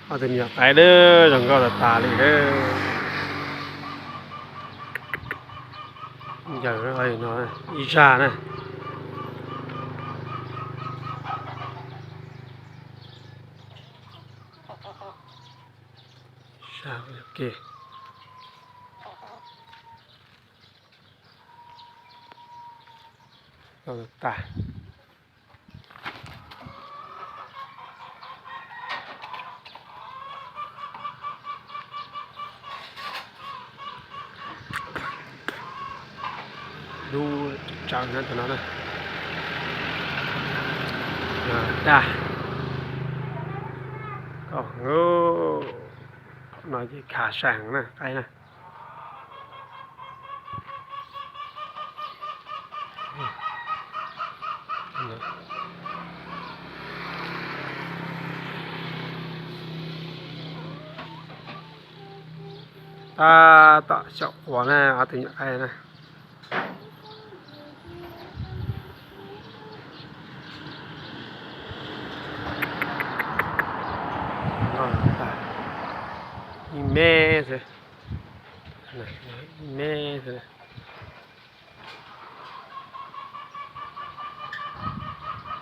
เอาแต่เนี่ยไปเด้อจังก็ตาเลยเด้ออย่าอะไรเนาะอีชานะชาโอเคก็ตาดูจังนั้นตัวนั้นนะได้ก็โอ้หน่อยที่ขาแสงนะใครนะta chọn quả này à tình ai này mê rồi này mê rồi